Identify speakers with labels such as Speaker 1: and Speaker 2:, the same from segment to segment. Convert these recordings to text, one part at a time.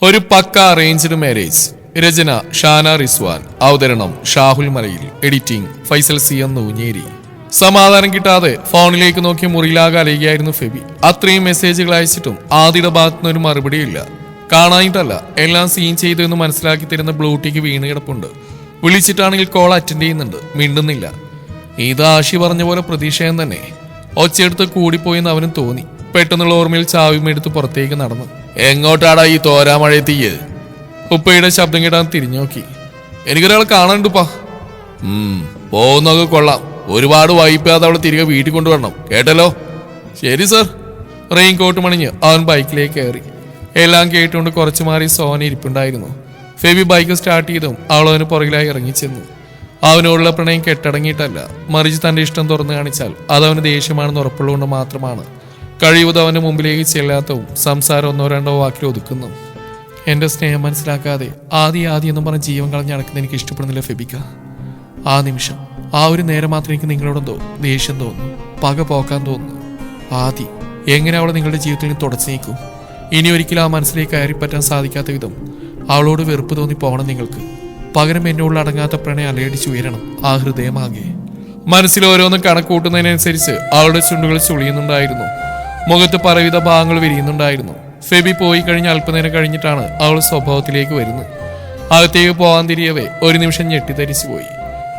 Speaker 1: ഒരു പക്ക arranged marriage. രചന ഷാന റിസ്വാൻ. അവതരണം ഷാഹുൽ മലയിൽ. Editing Faisal C M Nooncheri. സമാധാനം കിട്ടാതെ ഫോണിലേക്ക് നോക്കി മുറിയിലാകെ അലയുകയായിരുന്നു ഫെബി. അത്രയും മെസ്സേജുകൾ അയച്ചിട്ടും ആദിയുടെ ഭാഗത്തുനിന്ന് ഒരു മറുപടിയില്ല. കാണാനിട്ടല്ല, എല്ലാം സീൻ ചെയ്തു എന്ന് മനസ്സിലാക്കി തരുന്ന ബ്ലൂടീക്ക് വീണ് കിടപ്പുണ്ട്. വിളിച്ചിട്ടാണെങ്കിൽ കോൾ അറ്റൻഡ് ചെയ്യുന്നുണ്ട്, മിണ്ടുന്നില്ല. ഇത് ആഷി പറഞ്ഞ പോലെ പ്രതീക്ഷയും തന്നെ. ഒച്ചയെടുത്ത് കൂടിപ്പോയെന്ന് അവനും തോന്നി. പെട്ടെന്നുള്ള ഓർമ്മയിൽ ചാവിമെടുത്ത് പുറത്തേക്ക് നടന്നു. എങ്ങോട്ടാടാ ഈ തോരാമഴയെത്തിയ്? ഉപ്പയുടെ ശബ്ദം കേട്ടാൻ തിരിഞ്ഞു നോക്കി. എനിക്കൊരാളെ കാണാനുണ്ടുപ്പാ. പോകുന്നൊക്കെ കൊള്ളാം. ഒരുപാട് വൈപ്പാതെ അവളെ തിരികെ വീട്ടിൽ കൊണ്ടുവരണം, കേട്ടല്ലോ? ശരി സർ. റെയിൻ കോട്ട് മണിഞ്ഞ് അവൻ ബൈക്കിലേക്ക് കയറി. എല്ലാം കേട്ടുകൊണ്ട് കുറച്ചു മാറി സോന ഇരിപ്പുണ്ടായിരുന്നു. ഫെബി ബൈക്ക് സ്റ്റാർട്ട് ചെയ്തും അവൾ അവന് പുറകിലായി ഇറങ്ങിച്ചെന്നു. അവനോടുള്ള പ്രണയം കെട്ടടങ്ങിയിട്ടല്ല, മറിച്ച് തന്റെ ഇഷ്ടം തുറന്നു കാണിച്ചാൽ അതവന് ദേഷ്യമാണെന്ന് ഉറപ്പുള്ളതുകൊണ്ട് മാത്രമാണ്. കഴിവത് അവന്റെ മുമ്പിലേക്ക് ചെല്ലാത്തവും സംസാരം ഒന്നോ രണ്ടോ വാക്കിൽ ഒതുക്കുന്നു. എന്റെ സ്നേഹം മനസ്സിലാക്കാതെ ആദ്യം എന്ന് പറഞ്ഞ് ജീവൻ കളഞ്ഞ് നടക്കുന്ന എനിക്ക് ഇഷ്ടപ്പെടുന്നില്ല ഫെബിക്ക. ആ നിമിഷം, ആ ഒരു നേരം മാത്രം എനിക്ക് നിങ്ങളോടെന്തോ ദേഷ്യം തോന്നുന്നു, പക പോക്കാൻ തോന്നുന്നു. ആദി എങ്ങനെ അവളെ നിങ്ങളുടെ ജീവിതത്തിൽ നിന്ന് തുടച്ചു നീക്കും? ഇനി ഒരിക്കലും ആ മനസ്സിലേക്ക് കയറിപ്പറ്റാൻ സാധിക്കാത്ത വിധം അവളോട് വെറുപ്പ് തോന്നി പോകണം നിങ്ങൾക്ക്. പകരം എന്നോട് അടങ്ങാത്ത പ്രണയം അലയടിച്ച് ഉയരണം ആ ഹൃദയമാകെ. മനസ്സിൽ ഓരോന്നും കണക്കൂട്ടുന്നതിനനുസരിച്ച് അവളുടെ ചുണ്ടുകൾ ചുളിയുന്നുണ്ടായിരുന്നു. മുഖത്ത് പലവിധ ഭാഗങ്ങൾ വിരിയുന്നുണ്ടായിരുന്നു. ഫെബി പോയി കഴിഞ്ഞ് അല്പനേരം കഴിഞ്ഞിട്ടാണ് അവൾ സ്വഭാവത്തിലേക്ക് വരുന്നത്. അകത്തേക്ക് പോകാൻ തിരിയവേ ഒരു നിമിഷം ഞെട്ടിത്തരിച്ചു പോയി.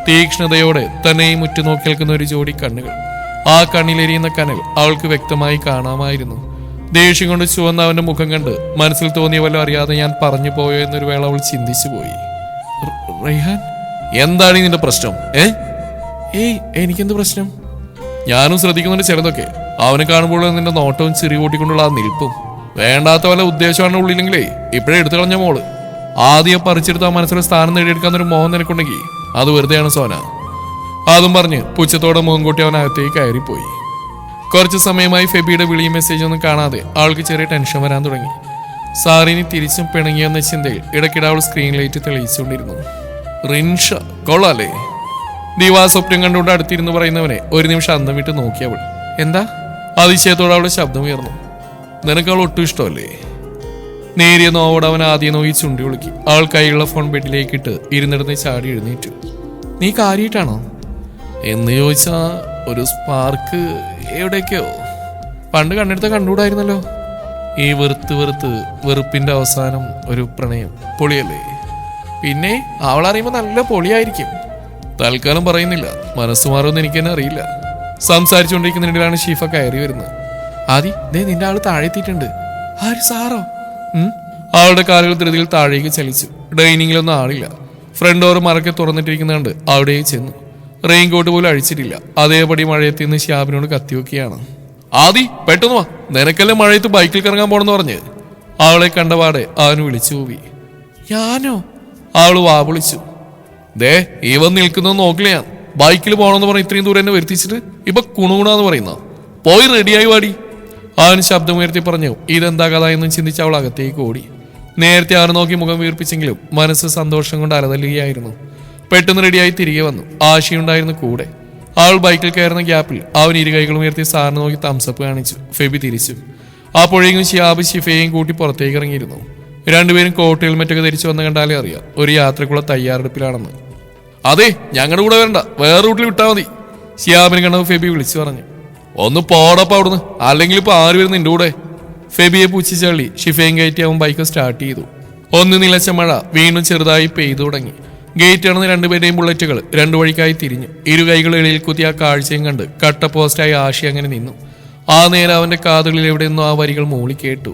Speaker 1: തീക്ഷ്ണതയോടെ തന്നെയും ഉറ്റുനോക്കി നിൽക്കുന്ന ഒരു ജോഡി കണ്ണുകൾ. ആ കണ്ണിലെരിയുന്ന കനൽ അവൾക്ക് വ്യക്തമായി കാണാമായിരുന്നു. ദേഷ്യം കൊണ്ട് ചുവന്ന അവന്റെ മുഖം കണ്ട് മനസ്സിൽ തോന്നിയ വല്ല അറിയാതെ ഞാൻ പറഞ്ഞു പോയോ എന്നൊരു വേള അവൾ ചിന്തിച്ചു പോയി. റെയ്ഹാൻ, എന്താണ് നിന്റെ പ്രശ്നം? ഏയ് എനിക്കെന്ത് പ്രശ്നം? ഞാനും ശ്രദ്ധിക്കുന്നുണ്ട് ചിലതൊക്കെ. അവനെ കാണുമ്പോൾ നിന്റെ നോട്ടവും ചിറി കൂട്ടിക്കൊണ്ടുള്ള ആ നിൽപ്പും. വേണ്ടാത്ത വല്ല ഉദ്ദേശമാണ് ഉള്ളിലെങ്കിലേ ഇപ്പോഴേ എടുത്തു കളഞ്ഞ മോള്. ആദ്യം പറിച്ചെടുത്ത് ആ മനസ്സിലെ സ്ഥാനം നേടിയെടുക്കാന്നൊരു മോഹം നിനക്കുണ്ടെങ്കിൽ അത് വെറുതെയാണ് സോന. അതും പറഞ്ഞ് പുച്ഛത്തോടെ മുഖം കൂട്ടി അവൻ അകത്തേക്ക് കയറിപ്പോയി. കുറച്ചു സമയമായി ഫെബിയുടെ വിളിയും മെസ്സേജൊന്നും കാണാതെ ആൾക്ക് ചെറിയ ടെൻഷൻ വരാൻ തുടങ്ങി. സാറിനി തിരിച്ചും പിണങ്ങിയെന്ന ചിന്തയിൽ ഇടയ്ക്കിടെ അവൾ സ്ക്രീൻ ലൈറ്റ് തെളിയിച്ചുകൊണ്ടിരുന്നു. റിൻഷ കൊള്ളാലേ? ദിവാസ്വപ്നം കണ്ടുകൊണ്ട് അടുത്തിരുന്ന് പറയുന്നവനെ ഒരു നിമിഷം അന്തം വിട്ട് നോക്കിയവൾ. എന്താ? അതിശയത്തോടെ അവളുടെ ശബ്ദം ഉയർന്നു. നിനക്ക് അവൾ ഒട്ടും ഇഷ്ടമല്ലേ? നേരിയ നോവോടെ അവൻ ആദ്യം നോക്കി ചുണ്ടി വിളിക്കി. അവൾ കൈയുള്ള ഫോൺ ബെഡിലേക്ക് ഇട്ട് ഇരുന്നിടന്ന് ചാടി എഴുന്നേറ്റു. നീ കാര്യമായിട്ടാണോ എന്ന് ചോദിച്ചാ ഒരു സ്പാർക്ക് എവിടേക്കോ. പണ്ട് കണ്ണെടുത്ത കണ്ടുകൂടായിരുന്നല്ലോ. ഈ വെറുപ്പിന്റെ അവസാനം ഒരു പ്രണയം പൊളിയല്ലേ? പിന്നെ അവളറിയുമ്പോ നല്ല പൊളിയായിരിക്കും. തൽക്കാലം പറയുന്നില്ല, മനസ്സ് മാറുമെന്ന് എനിക്ക് തന്നെ അറിയില്ല. സംസാരിച്ചുകൊണ്ടിരിക്കുന്നതിനിടയിലാണ് ഷീഫ കയറി വരുന്നത്. ആദി, ദേ നിന്റെ ആള് താഴെത്തിയിട്ടുണ്ട്. ആര്, സാറോ? അവളുടെ കാലുകൾ ധൃതിയിൽ താഴേക്ക് ചലിച്ചു. ഡൈനിങ്ങിലൊന്നും ആളില്ല. ഫ്രണ്ട് ഡോർ മറക്കെ തുറന്നിട്ടിരിക്കുന്നുണ്ട്. അവിടെ ചെന്നു. റെയിൻ കോട്ട് പോലും അഴിച്ചിട്ടില്ല. അതേപടി മഴയത്തിന്ന് ഷ്യാബിനോട് കത്തിവെക്കുകയാണ്. ആദി, പെട്ടെന്ന് വാ, നിനക്കല്ലേ മഴയത്ത് ബൈക്കിൽ കറങ്ങാൻ പോണെന്ന് പറഞ്ഞ്. അവളെ കണ്ടപാടെ അവന് വിളിച്ചു പോയി. ഞാനോ? അവള് വാ വിളിച്ചു. ദേ ഇവൻ നിൽക്കുന്നത് നോക്കില്ല ഞാൻ. ബൈക്കിൽ പോകണമെന്ന് പറഞ്ഞ് ഇത്രയും ദൂരം എന്നെ വരുത്തിച്ചിട്ട് ഇപ്പൊ കുണുകുണാന്ന് പറയുന്ന. പോയി റെഡിയായി വാടി. അവൻ ശബ്ദമുയർത്തി പറഞ്ഞു. ഇതെന്താ കഥ എന്ന് ചിന്തിച്ച് അവൾ അകത്തേക്ക് ഓടി. നേരത്തെ അവനെ നോക്കി മുഖം വീർപ്പിച്ചെങ്കിലും മനസ്സ് സന്തോഷം കൊണ്ട് അലതല്ലുകയായിരുന്നു. പെട്ടെന്ന് റെഡിയായി തിരികെ വന്നു. ആശയുണ്ടായിരുന്നു കൂടെ. അവൾ ബൈക്കിൽ കയറുന്ന ഗ്യാപ്പിൽ അവൻ ഇരു കൈകളും ഉയർത്തി സാറിന് നോക്കി തംസപ്പ് കാണിച്ചു. ഫെബി തിരിച്ചു. അപ്പോഴേക്കും ഷിയാബ് ഷിഫയെയും കൂട്ടി പുറത്തേക്ക് ഇറങ്ങിയിരുന്നു. രണ്ടുപേരും കോട്ട് ഹെൽമെറ്റൊക്കെ ധരിച്ചു വന്ന് കണ്ടാലേ അറിയാം ഒരു യാത്രക്കുള്ള തയ്യാറെടുപ്പിലാണെന്ന്. അതെ, ഞങ്ങളുടെ കൂടെ വരണ്ട, വേറെ റൂട്ടിൽ വിട്ടാൽ മതി. ഷിയാബിനെ കണ്ടത് ഫെബി വിളിച്ചു പറഞ്ഞു. ഒന്ന് പോടപ്പ അവിടുന്ന്, അല്ലെങ്കിൽ ഇപ്പൊ ആര് വരുന്നു നിന്റെ കൂടെ? ഫെബിയെ പൂച്ചിച്ചള്ളി ഷിഫയും കയറ്റി അവൻ ബൈക്ക് സ്റ്റാർട്ട് ചെയ്തു. ഒന്ന് നിലച്ച മഴ വീണ്ടും ചെറുതായി പെയ്തു തുടങ്ങി. ഗേറ്റ് കടന്ന് രണ്ടുപേരുടെയും ബുള്ളറ്റുകൾ രണ്ടു വഴിക്കായി തിരിഞ്ഞു. ഇരു കൈകൾ എളിയിൽ കുത്തി ആ കാഴ്ചയും കണ്ട് കട്ട പോസ്റ്റായി ആഷി അങ്ങനെ നിന്നു. ആ നേരം അവന്റെ കാതുകളിൽ എവിടെയെന്നോ ആ വരികൾ മൂളി കേട്ടു.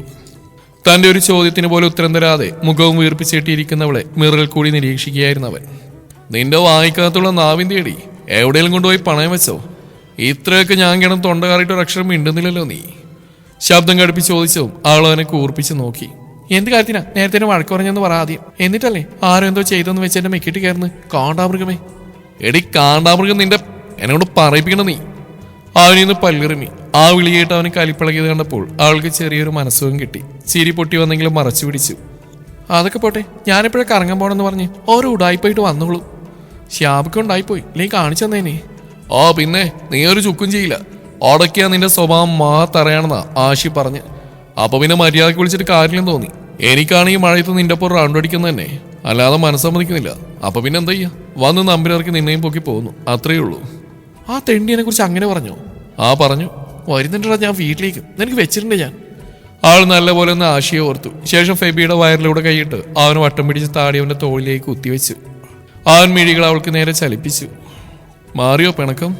Speaker 1: തന്റെ ഒരു ചോദ്യത്തിന് പോലും ഉത്തരം തരാതെ മുഖവും വീർപ്പിച്ചേട്ടിയിരിക്കുന്നവളെ മിററിൽ കൂടി നിരീക്ഷിക്കുകയായിരുന്നു അവൻ. നിന്റെ വായിക്കാത്തുള്ള നാവിൻ തേടി എവിടെയെങ്കിലും കൊണ്ടുപോയി പണയം വെച്ചോ? ഇത്രയൊക്കെ ഞാൻ കിടന്ന് തൊണ്ട കാറിയിട്ട് ഒരു അക്ഷരം മിണ്ടുന്നില്ലല്ലോ നീ. ശബ്ദം കടുപ്പിച്ച് ചോദിച്ചോ. അവൾ അവനെ കൂർപ്പിച്ച് നോക്കി. എന്ത് കാര്യത്തിനാ നേരത്തെ വഴക്ക് പറഞ്ഞെന്ന് പറ ആദ്യം. എന്നിട്ടല്ലേ ആരോ എന്തോ ചെയ്തെന്ന് വെച്ച് എന്നെ മെക്കിട്ട് കയറുന്നു. കാണ്ടാമൃഗമേ. എടി കാണ്ടാമൃഗം, നിന്റെ എന്നോട് പറയിപ്പിക്കണം നീ. അവനിന്ന് പല്ലിറിമി. ആ വിളിയായിട്ട് അവന് കലിപ്പിളകിയത് കണ്ടപ്പോൾ അവൾക്ക് ചെറിയൊരു മനസ്സുഖം കിട്ടി. ചിരി പൊട്ടി വന്നെങ്കിലും മറച്ചു പിടിച്ചു. അതൊക്കെ പോട്ടെ, ഞാനെപ്പോഴും കറങ്ങാൻ പോണെന്ന് പറഞ്ഞ് ഓരോ ഉടായിപ്പോയിട്ട് വന്നോളൂ. ഷ്യാബൊക്കെ ഉണ്ടായിപ്പോയി, അല്ലെങ്കിൽ കാണിച്ചു തന്നേനെ. ഓ പിന്നെ, നീ ഒരു ചുക്കും ചെയ്യില്ല. ഓടക്കിയാ നിന്റെ സ്വഭാവം തറയാണെന്നാ ആശി പറഞ്ഞ്. അപ്പൊ പിന്നെ മര്യാദക്ക് വിളിച്ചിട്ട് കാര്യമില്ലെന്ന് തോന്നി. എനിക്കാണെങ്കിൽ മഴയത്ത് നിന്റെ ഒപ്പം റൗണ്ട് അടിക്കുന്ന തന്നെ, അല്ലാതെ മനസ്സമ്മതിക്കുന്നില്ല. അപ്പൊ പിന്നെ എന്താ ചെയ്യാ, വന്ന് നമ്പിലിറക്കി നിന്നെയും പൊക്കി പോകുന്നു, അത്രയേ ഉള്ളൂ. ആ തെണ്ടിയെ കുറിച്ച് അങ്ങനെ പറഞ്ഞോ? ആ പറഞ്ഞു. വരുന്നുണ്ടാ ഞാൻ വീട്ടിലേക്ക്, നിനക്ക് വെച്ചിട്ടുണ്ട് ഞാൻ. ആൾ നല്ലപോലെ ഒന്ന് ആശയെ ഓർത്തു. ശേഷം ഫെബിയുടെ വയറിലൂടെ കൈയിട്ട് അവന് വട്ടം പിടിച്ച് താടി അവന്റെ തോളിലേക്ക് കുത്തിവെച്ചു. അവൻ മിഴികൾ അവൾക്ക് നേരെ ചലിപ്പിച്ചു. മാറിയോ പിണക്കം?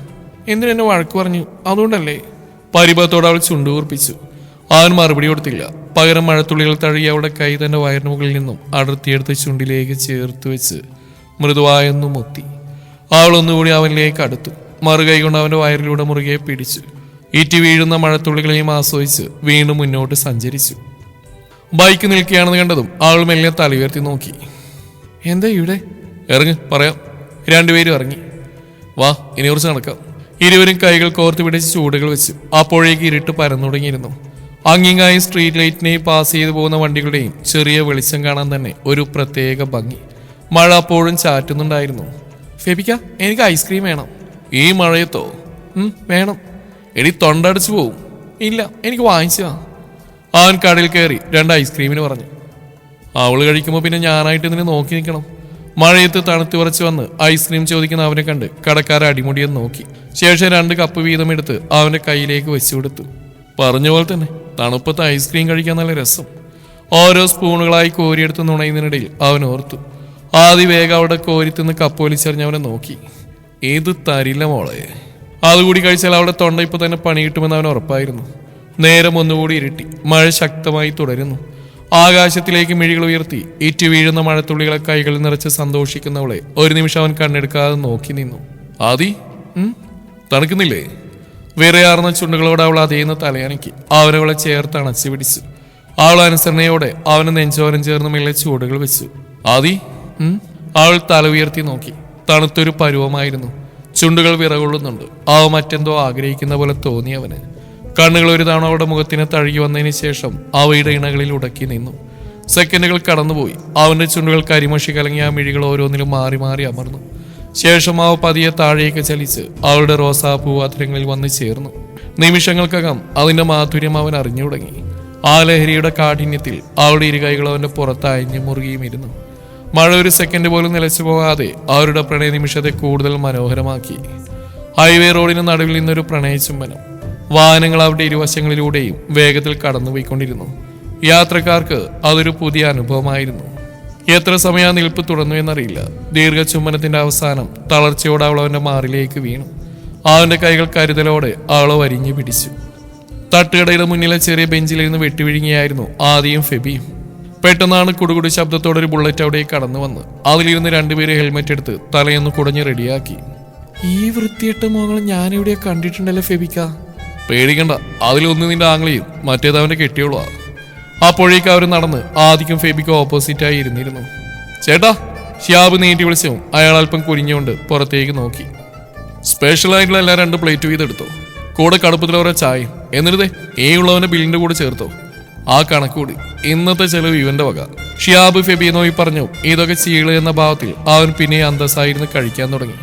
Speaker 1: എന്തിനെന്നെ വഴക്ക് പറഞ്ഞു? അതുകൊണ്ടല്ലേ? പരിഭവത്തോടെ അവൾ ചുണ്ടുകൂർപ്പിച്ചു. അവൻ മറുപടി കൊടുത്തില്ല. പകരം മഴത്തുള്ളികൾ തഴുകി അവളുടെ കൈ തന്റെ വയറിന് മുകളിൽ നിന്നും അടർത്തിയെടുത്ത് ചുണ്ടിലേക്ക് ചേർത്ത് വെച്ച് മൃദുവായൊന്നു മുത്തി. അവൾ ഒന്നുകൂടി അവനിലേക്ക് അടുത്തു. മറുകൈ കൊണ്ട് അവന്റെ വയറിലൂടെ മുറുകെ പിടിച്ചു. ഈറ്റി വീഴുന്ന മഴത്തുള്ളികളെയും ആസ്വദിച്ച് വീണ്ടും മുന്നോട്ട് സഞ്ചരിച്ചു. ബൈക്ക് നിൽക്കുകയാണെന്ന് കണ്ടതും അവൾ മെല്ലെ തല ഉയർത്തി നോക്കി. എന്താ ഇവിടെ? ഇറങ്ങ്, പറയാം. രണ്ടുപേരും ഇറങ്ങി. വാ, ഇനി കുറച്ച് നടക്കാം. ഇരുവരും കൈകൾ കോർത്ത് പിടിച്ച് ചൂടുകൾ വെച്ചു. അപ്പോഴേക്ക് ഇരുട്ട് പരന്നു തുടങ്ങിയിരുന്നു. അങ്ങിങ്ങായി സ്ട്രീറ്റ് ലൈറ്റിനെയും പാസ് ചെയ്തു പോകുന്ന വണ്ടികളുടെയും ചെറിയ വെളിച്ചം കാണാൻ തന്നെ ഒരു പ്രത്യേക ഭംഗി. മഴ അപ്പോഴും ചാറ്റുന്നുണ്ടായിരുന്നു. ഫെബിക്ക, എനിക്ക് ഐസ്ക്രീം വേണം. ഈ മഴയത്തോ? വേണം. എടി തൊണ്ടടിച്ചു പോവും. ഇല്ല, എനിക്ക് വാങ്ങിച്ചാ. അവൻ കടയിൽ കയറി 2 ഐസ്ക്രീമിന് പറഞ്ഞു. അവള് കഴിക്കുമ്പോൾ പിന്നെ ഞാനായിട്ട് ഇതിനെ നോക്കി നിൽക്കണം. മഴയത്ത് തണുത്ത് വിറച്ച് വന്ന് ഐസ്ക്രീം ചോദിക്കുന്ന അവനെ കണ്ട് കടക്കാരെ അടിമുടിയെന്ന് നോക്കി. ശേഷം 2 കപ്പ് വീതം എടുത്ത് അവന്റെ കയ്യിലേക്ക് വെച്ചു കൊടുത്തു. പറഞ്ഞ പോലെ തന്നെ തണുപ്പത്ത് ഐസ്ക്രീം കഴിക്കാൻ നല്ല രസം. ഓരോ സ്പൂണുകളായി കോരിയെടുത്ത് നുണയുന്നതിനിടയിൽ അവൻ ഓർത്തു. ആദ്യ വേഗം അവിടെ കോരിത്തിന്ന് കപ്പോലിച്ചെറിഞ്ഞ് അവനെ നോക്കി. ഏത് തരില്ല മോളെ, അതുകൂടി കഴിച്ചാൽ അവിടെ തൊണ്ട ഇപ്പൊ തന്നെ പണി കിട്ടുമെന്ന് അവൻ ഉറപ്പായിരുന്നു. നേരം ഒന്നുകൂടി ഇരുട്ടി. മഴ ശക്തമായി തുടരുന്നു. ആകാശത്തിലേക്ക് മിഴികൾ ഉയർത്തി ഇറ്റു വീഴുന്ന മഴത്തുള്ളികളെ കൈകളിൽ നിറച്ച് സന്തോഷിക്കുന്നവളെ ഒരു നിമിഷം അവൻ കണ്ണെടുക്കാതെ നോക്കി നിന്നു. ആദി, തണുക്കുന്നില്ലേ? വിറയാർന്ന ചുണ്ടുകളോടെ അവൾ അതേന്ന് തലയണക്കി അവനവളെ ചേർത്ത് അണച്ചു പിടിച്ചു. അവൾ അനുസരണയോടെ അവന് നെഞ്ചോരം ചേർന്ന് മെല്ലെ ചൂടുകൾ വെച്ചു. ആദി, അവൾ തല ഉയർത്തി നോക്കി. തണുത്തൊരു പരുവമായിരുന്നു. ചുണ്ടുകൾ വിറകൊള്ളുന്നുണ്ട്. അവ മറ്റെന്തോ ആഗ്രഹിക്കുന്ന പോലെ തോന്നി അവന്. കണ്ണുകൾ ഒരു തവണ അവളുടെ മുഖത്തിന് തഴുകി വന്നതിന് ശേഷം അവയുടെ ഇണകളിൽ ഉടക്കി നിന്നു. സെക്കൻഡുകൾ കടന്നുപോയി. അവന്റെ ചുണ്ടുകൾ കരിമഷി കലങ്ങിയ ആ മിഴികൾ ഓരോന്നിലും മാറി മാറി അമർന്നു. ശേഷം അവ പതിയെ താഴേക്ക് ചലിച്ച് അവളുടെ റോസാപ്പൂവാത്രങ്ങളിൽ വന്ന് ചേർന്നു. നിമിഷങ്ങൾക്കകം അതിന്റെ മാധുര്യം അവൻ അറിഞ്ഞു തുടങ്ങി. ആ ലഹരിയുടെ കാഠിന്യത്തിൽ അവളുടെ ഇരുകൈകൾ അവന്റെ പുറത്ത് അയഞ്ഞു മുറുകിയും ഇരുന്നു. മഴ ഒരു സെക്കൻഡ് പോലും നിലച്ചു പോകാതെ അവരുടെ പ്രണയ നിമിഷത്തെ കൂടുതൽ മനോഹരമാക്കി. ഹൈവേ റോഡിന് നടുവിൽ നിന്നൊരു പ്രണയ ചുംബനം. വാഹനങ്ങൾ അവരുടെ ഇരുവശങ്ങളിലൂടെയും വേഗത്തിൽ കടന്നുപോയിക്കൊണ്ടിരുന്നു. യാത്രക്കാർക്ക് അതൊരു പുതിയ അനുഭവമായിരുന്നു. എത്ര സമയം ആ നിൽപ്പ് തുടർന്നു എന്നറിയില്ല. ദീർഘചുംബനത്തിന്റെ അവസാനം തളർച്ചയോടെ അവൾ അവന്റെ മാറിലേക്ക് വീണു. അവന്റെ കൈകൾ കരുതലോടെ അവളെ വരിഞ്ഞു പിടിച്ചു. തട്ടുകടയുടെ മുന്നിലെ ചെറിയ ബെഞ്ചിലിരുന്ന് വെട്ടിവിഴുങ്ങിയായിരുന്നു ആദിയും ഫെബിയും. പെട്ടെന്നാണ് കുടുകുടി ശബ്ദത്തോടെ ഒരു ബുള്ളറ്റ് അവിടെ കടന്നു വന്ന് അതിലിരുന്ന് 2 പേര് ഹെൽമെറ്റ് എടുത്ത് തലയൊന്ന് കുടഞ്ഞ് റെഡിയാക്കി. ഈ വൃത്തിയിട്ട മുഖങ്ങൾ ഞാനിവിടെ കണ്ടിട്ടുണ്ടല്ലോ ഫെബിക്ക. പേടിക്കണ്ട, അതിലൊന്ന് നിന്റെ ആംഗ്ലയും മറ്റേത് അവന്റെ കെട്ടിയോളാ. അപ്പോഴേക്ക് അവർ നടന്ന് ആദിക്കും ഫെബിക്കും ഓപ്പോസിറ്റായി ഇരുന്നിരുന്നു. ചേട്ടാ, ഷിയാബ് നീട്ടി വിളിച്ചും അയാൾ അല്പം കുനിഞ്ഞുകൊണ്ട് പുറത്തേക്ക് നോക്കി. സ്പെഷ്യലായിട്ടുള്ള എല്ലാ 2 പ്ലേറ്റ് വീതം എടുത്തോ, കൂടെ കടുപ്പത്തിലോരോ ചായയും. എന്നിട്ടേ ഉള്ളവന്റെ ബില്ലിന്റെ കൂടെ ചേർത്തോ. ആ കണക്കൂടി ഇന്നത്തെ ചെലവ് ഇവന്റെ വക. ഷിയാബ് ഫെബിയെ നോയി പറഞ്ഞു. ഇതൊക്കെ ചീള് എന്ന ഭാവത്തിൽ അവൻ പിന്നെ അന്തസ്സായിരുന്നു കഴിക്കാൻ തുടങ്ങി.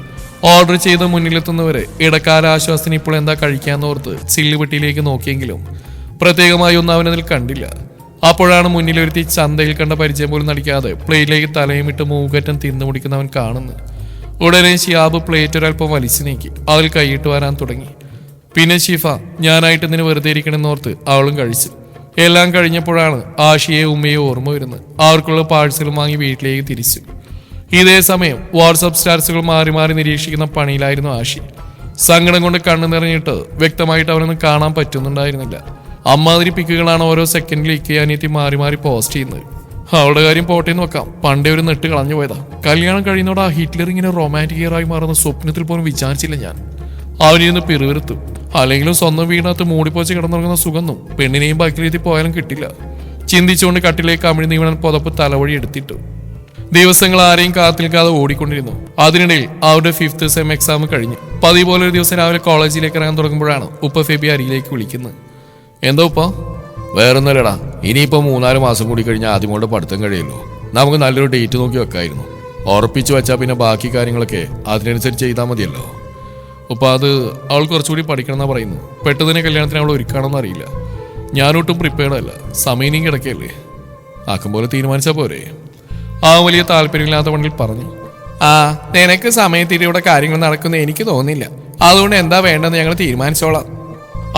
Speaker 1: ഓർഡർ ചെയ്ത് മുന്നിലെത്തുന്നവരെ ഇടക്കാല ആശ്വാസത്തിന് ഇപ്പോൾ എന്താ കഴിക്കാന്നോർത്ത് ചില്ലുപെട്ടിയിലേക്ക് നോക്കിയെങ്കിലും പ്രത്യേകമായി ഒന്നും അവനതിൽ കണ്ടില്ല. അപ്പോഴാണ് മുന്നിലൊരുത്തി ചന്തയിൽ കണ്ട പരിചയം പോലും നടിക്കാതെ പ്ലേറ്റിലേക്ക് തലയും ഇട്ട് മൂക്കറ്റം തിന്നു മുടിക്കുന്നവൻ കാണുന്നു. ഉടനെ ഷിയാബ് പ്ലേറ്റ് ഒരൽപ്പം വലിച്ചു നീക്കി അതിൽ കൈയിട്ട് വരാൻ തുടങ്ങി. പിന്നെ ഷിഫ ഞാനായിട്ട് ഇതിന് വെറുതെ ഇരിക്കണമെന്നോർത്ത് അവളും കഴിച്ചു. എല്ലാം കഴിഞ്ഞപ്പോഴാണ് ആഷിയെ ഉമ്മയെ ഓർമ്മ വരുന്നത്. അവർക്കുള്ള പാഴ്സലും വാങ്ങി വീട്ടിലേക്ക് തിരിച്ചു. ഇതേ സമയം വാട്സപ്പ് സ്റ്റാറ്റസുകൾ മാറി മാറി നിരീക്ഷിക്കുന്ന പണിയിലായിരുന്നു ആഷി. സങ്കടം കൊണ്ട് കണ്ണു നിറഞ്ഞിട്ട് വ്യക്തമായിട്ട് അവനൊന്നും കാണാൻ പറ്റുന്നുണ്ടായിരുന്നില്ല. അമ്മാതിരി പിക്കുകളാണ് ഓരോ സെക്കൻഡിൽ ഇക്കയാനിയത്തി മാറി മാറി പോസ്റ്റ് ചെയ്യുന്നത്. അവളുടെ കാര്യം പോട്ടേന്ന് വെക്കാം, പണ്ടേ ഒരു നെട്ട് കളഞ്ഞു പോയതാ. കല്യാണം കഴിയുന്നോടെ ആ ഹിറ്റ്ലർ ഇങ്ങനെ റൊമാൻറ്റികറായി മാറുന്ന സ്വപ്നത്തിൽ പോലും വിചാരിച്ചില്ല ഞാൻ. അവനിരുന്ന് പിറുവിരുത്തു. അല്ലെങ്കിലും സ്വന്തം വീടിനകത്ത് മൂടിപ്പോച്ച് കിടന്നുറങ്ങുന്ന സുഖമൊന്നും പെണ്ണിനെയും ബാക്കിലെത്തി പോയാലും കിട്ടില്ല. ചിന്തിച്ചുകൊണ്ട് കട്ടിലേക്ക് അമിഴി നീവണൻ പുതപ്പ് തലവഴി എടുത്തിട്ടു. ദിവസങ്ങൾ ആരെയും കാത്തിൽക്കാതെ ഓടിക്കൊണ്ടിരുന്നു. അതിനിടയിൽ അവരുടെ 5th സെം എക്സാം കഴിഞ്ഞു. പതിവ് പോലെ ഒരു ദിവസം രാവിലെ കോളേജിലേക്ക് ഇറങ്ങാൻ തുടങ്ങുമ്പോഴാണ് ഉപ്പ ഫെബി അരിയിലേക്ക് വിളിക്കുന്നത്. എന്താ ഉപ്പ?
Speaker 2: വേറൊന്നല്ലടാ, ഇനിയിപ്പോ 3-4 മാസം കൂടി കഴിഞ്ഞാൽ ആദ്യമോടെ പഠിത്തം കഴിയുള്ളൂ. നമുക്ക് നല്ലൊരു ഡേറ്റ് നോക്കി വെക്കായിരുന്നു. ഉറപ്പിച്ചു വെച്ചാൽ പിന്നെ ബാക്കി കാര്യങ്ങളൊക്കെ അതിനനുസരിച്ച് ചെയ്താൽ മതിയല്ലോ.
Speaker 1: ഉപ്പ അത് അവൾ കുറച്ചുകൂടി പഠിക്കണം എന്നാ പറയുന്നു. പെട്ടെന്ന് തന്നെ കല്യാണത്തിന് അവൾ ഒരുക്കാണെന്ന് അറിയില്ല. ഞാനൊട്ടും പ്രിപ്പയർഡ് അല്ല. സമയം കിടക്കല്ലേ.
Speaker 2: ആക്കം പോലെ തീരുമാനിച്ചാൽ പോരെ?
Speaker 1: ആ വലിയ താല്പര്യമില്ലാത്ത വണ്ടിൽ പറഞ്ഞു. ആ നിനക്ക് സമയത്തിരിയുടെ കാര്യങ്ങൾ നടക്കുന്ന എനിക്ക് തോന്നുന്നില്ല. അതുകൊണ്ട് എന്താ വേണ്ടെന്ന് ഞങ്ങൾ തീരുമാനിച്ചോളാം.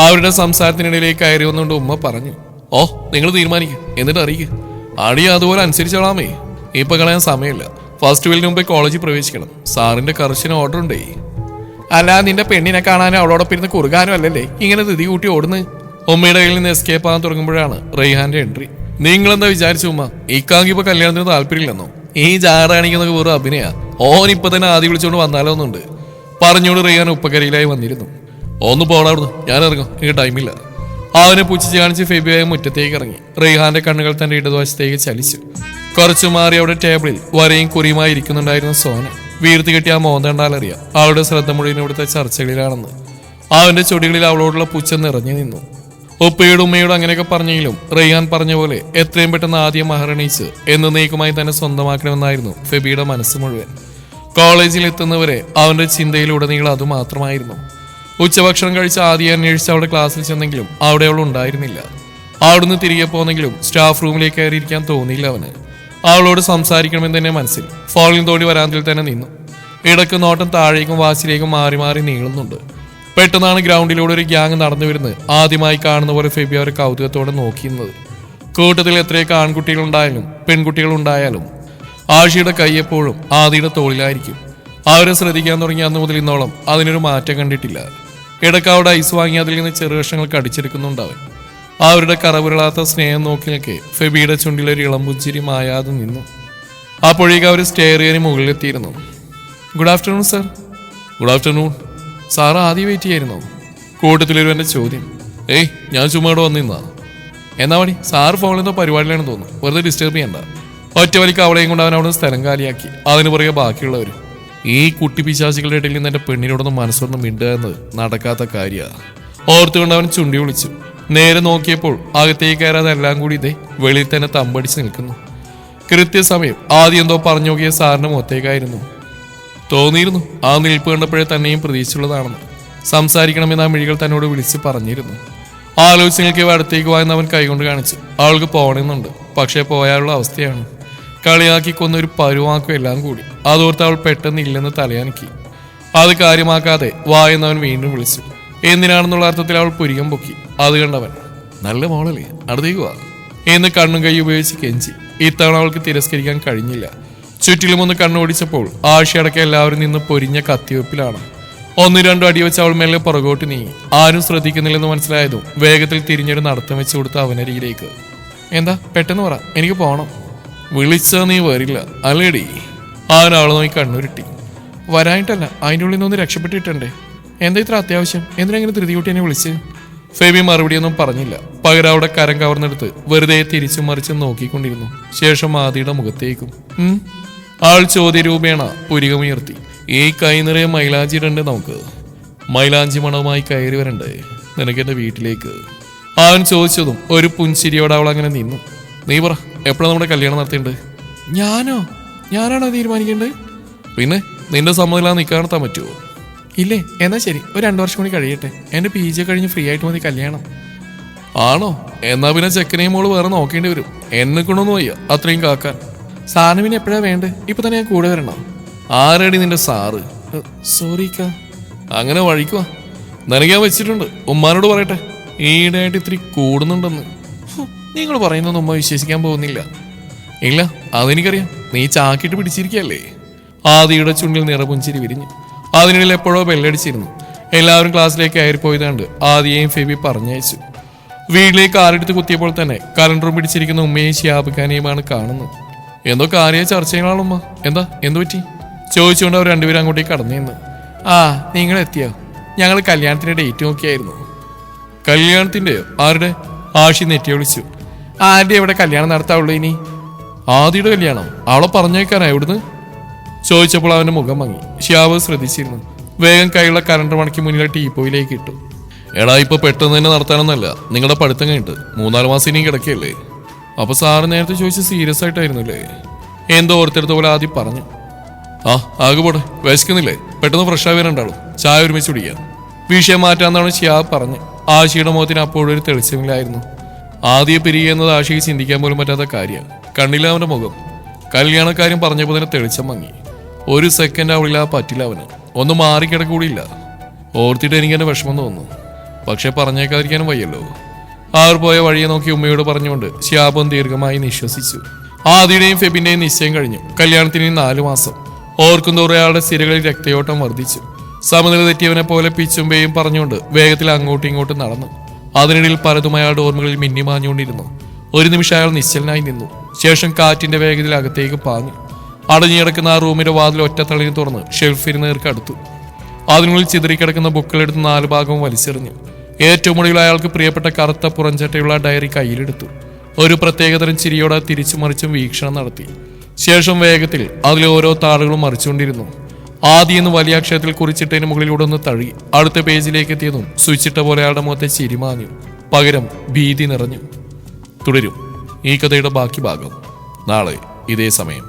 Speaker 1: അവരുടെ സംസാരത്തിനിടയിലേക്ക് കയറി വന്നുകൊണ്ട് ഉമ്മ പറഞ്ഞു.
Speaker 2: ഓ, നിങ്ങൾ തീരുമാനിക്കും, എന്നിട്ട് അറിയിക്കുക.
Speaker 1: അടി അതുപോലെ അനുസരിച്ചോളാമേ. ഇപ്പൊ കളയാൻ സമയമില്ല. ഫസ്റ്റ് വീലിന് മുമ്പേ കോളേജിൽ പ്രവേശിക്കണം. സാറിന്റെ കർശന ഓർഡർ ഉണ്ടേ. അല്ല, നിന്റെ പെണ്ണിനെ കാണാനും അവളോടൊപ്പം ഇരുന്ന് കുറുകാനും അല്ലല്ലേ ഇങ്ങനെ തിരി കൂട്ടി ഓടുന്നത്. ഉമ്മയുടെ കയ്യിൽ നിന്ന് എസ്കേപ്പ് ആകാൻ തുടങ്ങുമ്പോഴാണ് റെയ്ഹാന്റെ എൻട്രി. നിങ്ങളെന്താ വിചാരിച്ചു ഉമ്മ? ഇക്കാങ്കി ഇപ്പൊ കല്യാണത്തിന് താല്പര്യമില്ലെന്നോ? ഈ ജാടാണിക്കുന്നൊക്കെ വെറും അഭിനയ. ഓൻ ഇപ്പൊ തന്നെ ആദ്യം വിളിച്ചോണ്ട് വന്നാലോന്നുണ്ട് പറഞ്ഞോട് റെയ്ഹാൻ ഉപ്പക്കരിയിലായി വന്നിരുന്നു.
Speaker 2: ഒന്ന് പോടാവുന്നു, ഞാൻ ഇറങ്ങും, എനിക്ക് ടൈമില്ല.
Speaker 1: അവനെ പുച്ഛിച്ച് കാണിച്ച് ഫെബിയായി മുറ്റത്തേക്ക് ഇറങ്ങി. റെയ്ഹാന്റെ കണ്ണുകൾ തന്റെ ഇടതുവശത്തേക്ക് ചലിച്ചു. കുറച്ചു മാറി അവിടെ ടേബിളിൽ വരയും കുറിയുമായി ഇരിക്കുന്നുണ്ടായിരുന്ന സോന. വീർത്തി കെട്ടിയ ആ മോന്തണ്ടാലറിയാം അവളുടെ ശ്രദ്ധ മുഴുവൻ ഇവിടുത്തെ ചർച്ചകളിലാണെന്ന്. അവന്റെ ചൊടികളിൽ അവളോടുള്ള പുച്ഛം നിറഞ്ഞു നിന്നു. ഉപ്പയുടെ ഉമ്മയോട് അങ്ങനെയൊക്കെ പറഞ്ഞെങ്കിലും റെയ്ഹാൻ പറഞ്ഞ പോലെ എത്രയും പെട്ടെന്ന് ആദ്യം മഹറണീച്ച് എന്നേക്കുമായി തന്നെ സ്വന്തമാക്കണമെന്നായിരുന്നു ഫെബിയുടെ മനസ്സ് മുഴുവൻ. കോളേജിൽ എത്തുന്നവരെ അവന്റെ ചിന്തയിലുടനീളം അതുമാത്രമായിരുന്നു. ഉച്ചഭക്ഷണം കഴിച്ച് ആദ്യം അന്വേഷിച്ച് അവളുടെ ക്ലാസ്സിൽ ചെന്നെങ്കിലും അവിടെ അവൾ ഉണ്ടായിരുന്നില്ല. അവിടുന്ന് തിരികെ പോന്നെങ്കിലും സ്റ്റാഫ് റൂമിലേക്ക് കയറിയിരിക്കാൻ തോന്നിയില്ല അവന്. അവളോട് സംസാരിക്കണമെന്ന് തന്നെ മനസ്സിൽ ഫോണിൽ തോടി വരാന്തിൽ തന്നെ നിന്നു. ഇടക്ക് നോട്ടം താഴേക്കും വാശിലേക്കും മാറി മാറി നീളുന്നുണ്ട്. പെട്ടെന്നാണ് ഗ്രൗണ്ടിലൂടെ ഒരു ഗ്യാങ് നടന്നു വരുന്നത് ആദ്യമായി കാണുന്ന പോലെ ഫെബി അവരെ കൗതുകത്തോടെ നോക്കിയിരുന്നത്. കൂട്ടത്തിൽ എത്രയൊക്കെ ആൺകുട്ടികളുണ്ടായാലും പെൺകുട്ടികളുണ്ടായാലും ആഷിയുടെ കൈ എപ്പോഴും ആദിയുടെ തോളിലായിരിക്കും. അവരെ ശ്രദ്ധിക്കാൻ തുടങ്ങി അന്ന് മുതൽ ഇന്നോളം അതിനൊരു മാറ്റം കണ്ടിട്ടില്ല. ഇടക്ക് അവിടെ ഐസ് വാങ്ങി അതിൽ നിന്ന് ചെറുകഷ്ണങ്ങൾ കടിച്ചെടുക്കുന്നുണ്ട് അവൻ. അവരുടെ കറവുരളാത്ത സ്നേഹം നോക്കി നിൽക്കെ ഫെബിയുടെ ചുണ്ടിലൊരു ഇളം പുഞ്ചിരി മായാതെ നിന്നു. അപ്പോഴേക്ക് അവർ സ്റ്റെയർ കയറി മുകളിലെത്തിയിരുന്നു. Good afternoon sir.
Speaker 2: Good afternoon.
Speaker 1: Sir ആദ്യം വെയിറ്റ് ചെയ്യായിരുന്നോ? കൂട്ടത്തിലൊരു എൻ്റെ ചോദ്യം.
Speaker 2: ഏയ്, ഞാൻ ചുമ്മാ ഇവിടെ വന്നിരുന്നാ.
Speaker 1: എന്നാ മതി, സാറ് ഫോണിൽ എന്തോ പരിപാടിയിലാണെന്ന് തോന്നുന്നു. വെറുതെ ഡിസ്റ്റർബ് ചെയ്യണ്ട. ഒറ്റ വലിക്ക് അവളെയും കൊണ്ട് അവൻ അവിടെ സ്ഥലം കാലിയാക്കി. അതിന് പുറകെ ബാക്കിയുള്ളവരും.
Speaker 2: ഈ കുട്ടി പിശാചികളുടെ ഇടയിൽ നിന്ന് എൻ്റെ പെണ്ണിനോടൊന്നും മനസ്സൊന്നും മിണ്ടുക എന്ന് നടക്കാത്ത കാര്യമാണ്.
Speaker 1: ഓർത്തുകൊണ്ട് അവൻ ചുണ്ടി വിളിച്ചു. നേരെ നോക്കിയപ്പോൾ അകത്തേക്ക് കയറാതെ എല്ലാം കൂടി ഇതേ വെളിയിൽ തന്നെ തമ്പടിച്ച് നിൽക്കുന്നു. കൃത്യസമയം ആദ്യം എന്തോ പറഞ്ഞു നോക്കിയ സാറിന് മുഖത്തേക്കായിരുന്നു. തോന്നിയിരുന്നു ആ നിൽപ്പ് കണ്ടപ്പോഴേ തന്നെയും പ്രതീക്ഷിച്ചുള്ളതാണെന്ന്. സംസാരിക്കണമെന്ന് ആ മിഴികൾ തന്നോട് വിളിച്ച് പറഞ്ഞിരുന്നു. ആലോചനകൾക്ക് അടുത്തേക്ക് വായെന്ന് അവൻ കൈകൊണ്ട് കാണിച്ചു. അവൾക്ക് പോകണമെന്നുണ്ട്, പക്ഷേ പോയാലുള്ള അവസ്ഥയാണ്. കളിയാക്കി കൊന്നൊരു പരുവാക്കും എല്ലാം കൂടി. അതോർത്ത് അവൾ പെട്ടെന്ന് ഇല്ലെന്ന് തലയാനിക്കി. അത് കാര്യമാക്കാതെ വായെന്നവൻ വീണ്ടും വിളിച്ചു. എന്തിനാണെന്നുള്ള അർത്ഥത്തിൽ അവൾ പുരികം പൊക്കി. അത് കണ്ടവൻ,
Speaker 2: നല്ല മോളല്ലേ, അടുത്തേക്ക് വാ
Speaker 1: എന്ന് കണ്ണും കൈ ഉപയോഗിച്ച് കെഞ്ചി. ഇത്തവണ അവൾക്ക് തിരസ്കരിക്കാൻ കഴിഞ്ഞില്ല. ചുറ്റിലും ഒന്ന് കണ്ണോടിച്ചപ്പോൾ ആഴ്ചയടക്കം എല്ലാവരും നിന്ന് പൊരിഞ്ഞ കത്തിവെപ്പിലാണ്. 1-2 അടി വെച്ച് അവൾ മെല്ലെ പുറകോട്ട് നീങ്ങി. ആരും ശ്രദ്ധിക്കുന്നില്ലെന്ന് മനസ്സിലായതും വേഗത്തിൽ തിരിഞ്ഞൊരു നടത്തം വെച്ച് കൊടുത്ത അവനരികിലേക്ക്. എന്താ പെട്ടെന്ന് പറ, എനിക്ക് പോകണം.
Speaker 2: വിളിച്ചാ നീ വരില്ല അല്ലേടി?
Speaker 1: അവൻ അവളെ നോക്കി കണ്ണുരുട്ടി. വരാനിട്ടല്ല, അതിൻ്റെ ഉള്ളിൽ നിന്ന് രക്ഷപ്പെട്ടിട്ടുണ്ടേ. എന്താ ഇത്ര അത്യാവശ്യം? എന്തിനെങ്കിലും ധൃതി കൂട്ടി എന്നെ വിളിച്ച്? ഫെബി മറുപടിയൊന്നും പറഞ്ഞില്ല. പകരം അവിടെ കരം കവർന്നെടുത്ത് വെറുതെ തിരിച്ചും മറിച്ചും നോക്കിക്കൊണ്ടിരുന്നു. ശേഷം ആദിയുടെ മുഖത്തേക്കും. ആൾ ചോദ്യരൂപേണ പുരികമുയർത്തി. ഈ കൈ നിറയെ മൈലാഞ്ചി ഇടണ്ടേ നമുക്ക്? മൈലാഞ്ചി മണവുമായി കയറി വരണ്ടേ നിനക്കെന്റെ വീട്ടിലേക്ക്? അവൻ ചോദിച്ചതും ഒരു പുൻചിരിയോടെ അവൾ അങ്ങനെ നിന്നു. നീ പറ, എപ്പോഴാണ് നമ്മുടെ കല്യാണം നടത്തേണ്ടത്? ഞാനാണോ തീരുമാനിക്കേണ്ടത്? പിന്നെ നിന്റെ സമ്മതമില്ലാതെ നിൽക്കാൻ നടത്താൻ പറ്റുമോ? ഇല്ലേ, എന്നാ ശരി, ഒരു 2 വർഷം കൂടി കഴിയട്ടെ. എൻ്റെ PG കഴിഞ്ഞ് ഫ്രീ ആയിട്ട് മതി കല്യാണം.
Speaker 2: ആണോ? എന്നാ പിന്നെ ചെക്കനെയും മോള് വേറെ നോക്കേണ്ടി വരും. എന്നെ കൊണ്ടൊന്നും വയ്യ അത്രയും കാക്കാൻ.
Speaker 1: സാറിന് പിന്നെ എപ്പോഴാണ് വേണ്ടത്? ഇപ്പൊ തന്നെ ഞാൻ കൂടെ വരണോ?
Speaker 2: ആരടി നിന്റെ സാറ്?
Speaker 1: സോറി കാ.
Speaker 2: അങ്ങനെ വഴിക്കുവാ, നിനക്ക് ഞാൻ വെച്ചിട്ടുണ്ട്. ഉമ്മാനോട് പറയട്ടെ, ഈയിടെയായിട്ട് ഇത്തിരി കൂടുന്നുണ്ടെന്ന്.
Speaker 1: നിങ്ങൾ പറയുന്നൊന്നും ഉമ്മ വിശ്വസിക്കാൻ പോകുന്നില്ല.
Speaker 2: ഇല്ല, അതെനിക്കറിയാം. നീ ചാക്കിട്ട് പിടിച്ചിരിക്കല്ലേ?
Speaker 1: ആദിയുടെ ചുണ്ടിൽ നിറപുഞ്ചിരി വിരിഞ്ഞു. അതിനിടയിൽ എപ്പോഴോ ബെല്ലടിച്ചിരുന്നു. എല്ലാവരും ക്ലാസ്സിലേക്ക് കയറിപ്പോയതാണ്ട് ആദിയെയും ഫെബി പറഞ്ഞയച്ചു. വീട്ടിലേക്ക് കാലെടുത്ത് കുത്തിയപ്പോൾ തന്നെ കലണ്ടറും പിടിച്ചിരിക്കുന്ന ഉമ്മയെയും ശിയാബിക്കാനെയുമാണ് കാണുന്നത്. എന്തോ കാര്യമായ ചർച്ചകളാണുമ്മ. എന്താ, എന്തു പറ്റി ചോദിച്ചുകൊണ്ട് അവർ രണ്ടുപേരും അങ്ങോട്ടേക്ക് കടന്നു നിന്ന്. നിങ്ങൾ എത്തിയോ? ഞങ്ങൾ കല്യാണത്തിന്റെ ഡേറ്റ് നോക്കിയായിരുന്നു.
Speaker 2: കല്യാണത്തിന്റെയോ? ആരുടെ?
Speaker 1: ആഷി നെറ്റി വിളിച്ചു. ആരുടെ എവിടെ കല്യാണം നടത്താവുള്ളൂ ഇനി?
Speaker 2: ആദിയുടെ കല്യാണം? അവളെ പറഞ്ഞേക്കാനാ എവിടുന്ന്?
Speaker 1: ചോദിച്ചപ്പോൾ അവന്റെ മുഖം മങ്ങി. ഷിയാബ് ശ്രദ്ധിച്ചിരുന്നു. വേഗം കൈയുള്ള കലണ്ടർ മണിക്ക് മുന്നിലെ ടീപ്പോയിലേക്ക് ഇട്ടു.
Speaker 2: എടാ, ഇപ്പൊ പെട്ടെന്ന് തന്നെ നടത്താനൊന്നല്ല, നിങ്ങളുടെ പഠിത്തം കഴിഞ്ഞിട്ട് 3-4 മാസം ഇനിയും കിടക്കല്ലേ?
Speaker 1: അപ്പൊ സാറ് നേരത്തെ ചോദിച്ച് സീരിയസ് ആയിട്ടായിരുന്നല്ലേ? എന്തോ ഓർത്തെടുത്ത പോലെ ആദ്യം പറഞ്ഞു.
Speaker 2: ആകെ പോട്ടെ, വിശക്കുന്നില്ലേ? പെട്ടെന്ന് ഫ്രഷ് ആയി വരണ്ടാളും. ചായ ഒരുമിച്ച് കുടിക്കാം.
Speaker 1: വിഷയം മാറ്റാന്നാണ് ഷിയാബ് പറഞ്ഞു. ആഷിയുടെ മുഖത്തിന് അപ്പോഴൊരു തെളിച്ചമില്ലായിരുന്നു. ആദ്യം പിരിയുക എന്നത് ആശയ്ക്ക് ചിന്തിക്കാൻ പോലും പറ്റാത്ത കാര്യമാണ്. കണ്ണില്ല അവന്റെ മുഖം. കല്യാണക്കാര്യം പറഞ്ഞപ്പോൾ തന്നെ തെളിച്ചം മങ്ങി. ഒരു സെക്കൻഡ് അവളില്ല പറ്റില്ല അവന്. ഒന്ന് മാറിക്കിടക്കൂടിയില്ല. ഓർത്തിട്ട് എനിക്ക് എന്നെ വിഷമം തോന്നുന്നു. പക്ഷെ പറഞ്ഞേക്കാതിരിക്കാനും വയ്യല്ലോ. ആർ പോയ വഴിയെ നോക്കി ഉമ്മയോട് പറഞ്ഞുകൊണ്ട് ശ്യാപം ദീർഘമായി നിശ്വസിച്ചു. ആദിയുടെയും ഫെബിന്റെയും നിശ്ചയം കഴിഞ്ഞു. കല്യാണത്തിന് 4 മാസം. ഓർക്കുന്തോറും അയാളുടെ സിരകളിൽ രക്തയോട്ടം വർദ്ധിച്ചു. സമനില തെറ്റിയവനെ പോലെ പിച്ചുമ്പേയും പറഞ്ഞുകൊണ്ട് വേഗത്തിൽ അങ്ങോട്ടും ഇങ്ങോട്ടും നടന്നു. അതിനിടയിൽ പലതും അയാളുടെ ഓർമ്മകളിൽ മിന്നിമാഞ്ഞുകൊണ്ടിരുന്നു. ഒരു നിമിഷം അയാൾ നിശ്ചലനായി നിന്നു. ശേഷം കാറ്റിന്റെ വേഗത്തിൽ അകത്തേക്ക് പാഞ്ഞു. അടഞ്ഞുകിടക്കുന്ന ആ റൂമിന്റെ വാതിൽ ഒറ്റത്തള്ളിന് തുറന്ന് ഷെൽഫിന് നേർക്കടുത്തു. അതിനുള്ളിൽ ചിതറിക്കിടക്കുന്ന ബുക്കുകളെടുത്ത് 4 ഭാഗവും വലിച്ചെറിഞ്ഞു. ഏറ്റവും ഒടുവിൽ അയാൾക്ക് പ്രിയപ്പെട്ട കറുത്ത പുറംചട്ടയുള്ള ഡയറി കയ്യിലെടുത്തു. ഒരു പ്രത്യേകതരം ചിരിയോടെ തിരിച്ചു മറിച്ചും വീക്ഷണം നടത്തി. ശേഷം വേഗത്തിൽ അതിലെ ഓരോ താളുകളും മറിച്ചുകൊണ്ടിരുന്നു. ആദ്യം എന്ന് വലിയ അക്ഷരത്തിൽ കുറിച്ചിട്ടതിന് മുകളിലൂടെ ഒന്ന് തഴി അടുത്ത പേജിലേക്ക് എത്തിയതും സ്വിച്ചിട്ട പോലെ അയാളുടെ മുഖത്തെ ചിരിമാഞ്ഞു. പകരം ഭീതി നിറഞ്ഞു. തുടരും ഈ കഥയുടെ ബാക്കി ഭാഗം നാളെ ഇതേ സമയം.